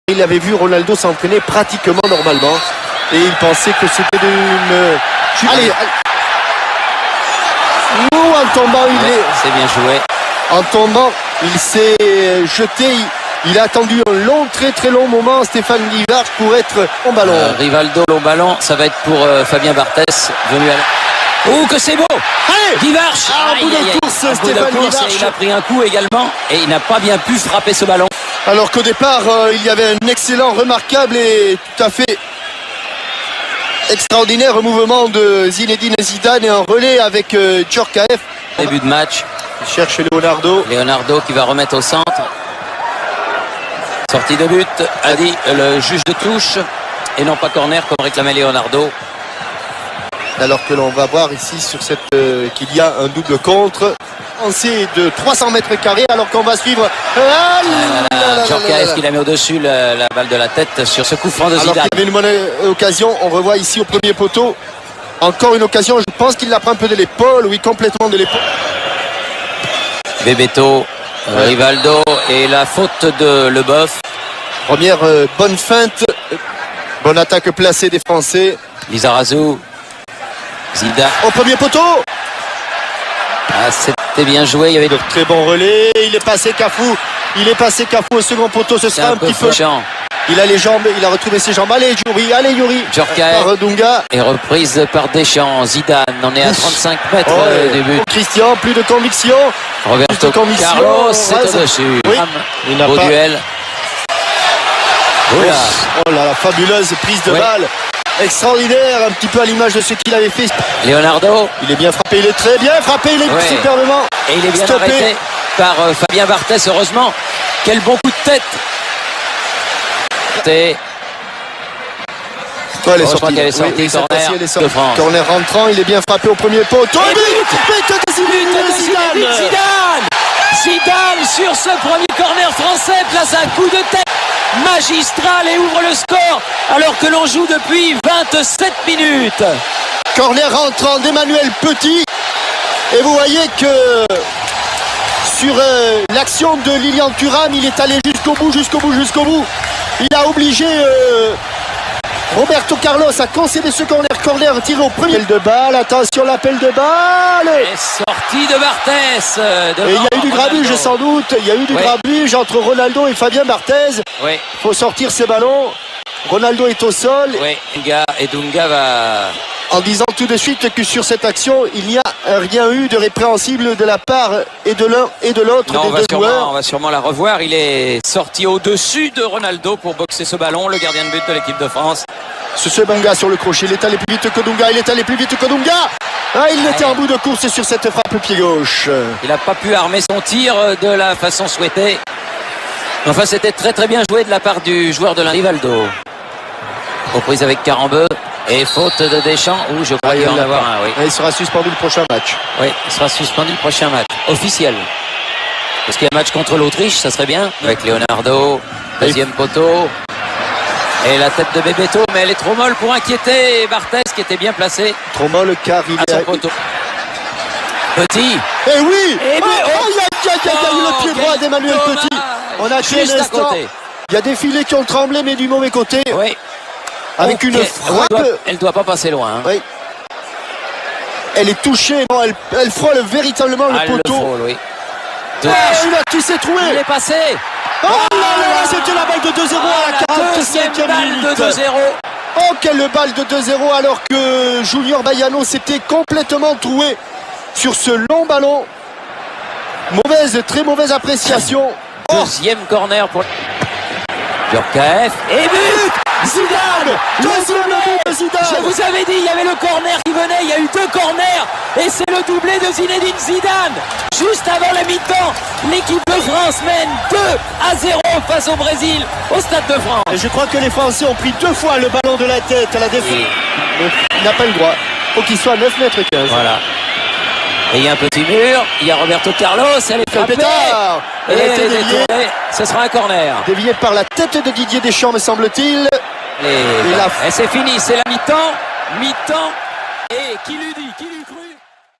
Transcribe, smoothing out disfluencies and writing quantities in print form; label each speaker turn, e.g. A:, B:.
A: Il avait vu Ronaldo s'entraîner pratiquement normalement et il pensait que c'était une... Allez, en tombant,
B: c'est bien joué.
A: En tombant, il s'est jeté. Il a attendu un long, très long moment, Stéphane Guivarch, pour être en ballon.
B: Rivaldo, long ballon, ça va être pour Fabien Barthès, venu à... Oh, que c'est beau!
A: Allez,
B: Guivarch!
A: Un bout de course, Stéphane Guivarch.
B: Il a pris un coup également et il n'a pas bien pu frapper ce ballon.
A: Alors qu'au départ, il y avait un excellent, remarquable et tout à fait extraordinaire mouvement de Zinedine Zidane et un relais avec Djorkaeff.
B: Début de match.
A: Il cherche Leonardo.
B: Leonardo qui va remettre au centre. Sortie de but, a dit le juge de touche et non pas corner comme réclamait Leonardo.
A: Alors que l'on va voir ici sur cette qu'il y a un double contre. C'est de 300 mètres carrés alors qu'on va suivre
B: Djorkaeff qui la met au-dessus la balle de la tête sur ce coup franc de Zidane.
A: Alors qu'il y avait une bonne occasion, on revoit ici au premier poteau. Encore une occasion, je pense qu'il la prend un peu de l'épaule, oui, complètement de l'épaule.
B: Bebeto, Rivaldo et la faute de Leboeuf.
A: Première bonne feinte, bonne attaque placée des Français.
B: Lizarazu, Zidane.
A: Au premier poteau.
B: C'était bien joué, il y avait de
A: très bons relais, il est passé Cafou au second poteau, ce sera un petit peu chiant. Il a les jambes, il a retrouvé ses jambes. Allez Yuri.
B: Djorkaeff
A: par Dunga.
B: Et reprise par Deschamps. Zidane, on est à 35 mètres du but.
A: Christian, plus de conviction.
B: Roberto Carlos, c'est au-dessus.
A: Oui. Il n'a
B: Beau
A: pas...
B: duel.
A: Oh là, la fabuleuse prise de balle. Extraordinaire, un petit peu à l'image de ce qu'il avait fait.
B: Leonardo.
A: Il est bien frappé, il est très bien frappé, il est superbement.
B: Et il est bien arrêté par Fabien Barthès, heureusement. Quel bon coup de tête.
A: Elle est sortie. Corner rentrant, il est bien frappé au premier poteau.
B: Zidane sur ce premier corner français place un coup de tête magistral et ouvre le score alors que l'on joue depuis 27 minutes.
A: Corner rentrant d'Emmanuel Petit. Et vous voyez que sur l'action de Lilian Thuram, il est allé jusqu'au bout. Il a obligé Roberto Carlos à concéder ce corner tiré au premier. Appel de balle, attention l'appel de balle.
B: Et sortie de Barthès.
A: Et il y a eu du grabuge sans doute. Il y a eu du grabuge entre Ronaldo et Fabien Barthès. Il faut sortir ces ballons. Ronaldo est au sol.
B: Et Dunga va...
A: En disant tout de suite que sur cette action, il n'y a rien eu de répréhensible de la part et de l'un et de l'autre des deux joueurs.
B: On va sûrement la revoir. Il est sorti au-dessus de Ronaldo pour boxer ce ballon, le gardien de but de l'équipe de France.
A: Ce Banga sur le crochet, il est allé plus vite que Dunga. Il était en bout de course sur cette frappe pied gauche.
B: Il n'a pas pu armer son tir de la façon souhaitée. Enfin, c'était très bien joué de la part du joueur de Rivaldo. Reprise avec Carambeu. Et faute de Deschamps, où je crois qu'il va en avoir un,
A: il sera suspendu le prochain match.
B: Oui, il sera suspendu le prochain match. Officiel. Parce qu'il y a un match contre l'Autriche, ça serait bien. Avec Leonardo, deuxième poteau. Et la tête de Bebeto, mais elle est trop molle pour inquiéter Barthès qui était bien placé.
A: Trop molle car il
B: est à son poteau. Petit.
A: Et oui. Il y a eu le pied droit d'Emmanuel Petit. On a tué
B: juste à côté.
A: Il y a des filets qui ont tremblé, mais du mauvais côté.
B: Oui.
A: Avec une frappe.
B: Elle ne doit pas passer loin.
A: Oui. Elle est touchée, non, elle frôle véritablement le poteau. Il a tout s'est trouvé.
B: Il est passé.
A: Oh là là, c'était la balle de 2-0 à la 45e minute.
B: De 2-0.
A: Oh, quelle balle de 2-0 alors que Junior Baiano s'était complètement troué sur ce long ballon. Très mauvaise appréciation.
B: Deuxième corner pour Djorkaeff. Et but Zidane. Je vous avais dit, il y avait le corner qui venait, il y a eu deux corners et c'est le doublé de Zinedine Zidane. Juste avant la mi-temps, l'équipe de France mène 2-0 face au Brésil au Stade de France.
A: Et je crois que les Français ont pris 2 fois le ballon de la tête à la défense. Il n'a pas le droit. Il faut qu'il soit à 9 mètres 15.
B: Voilà. Et il y a un petit mur, il y a Roberto Carlos, elle est frappée.
A: Elle a été déviée.
B: Ce sera un corner.
A: Déviée par la tête de Didier Deschamps, me semble-t-il.
B: Et c'est fini, c'est la mi-temps. Mi-temps. Et qui lui dit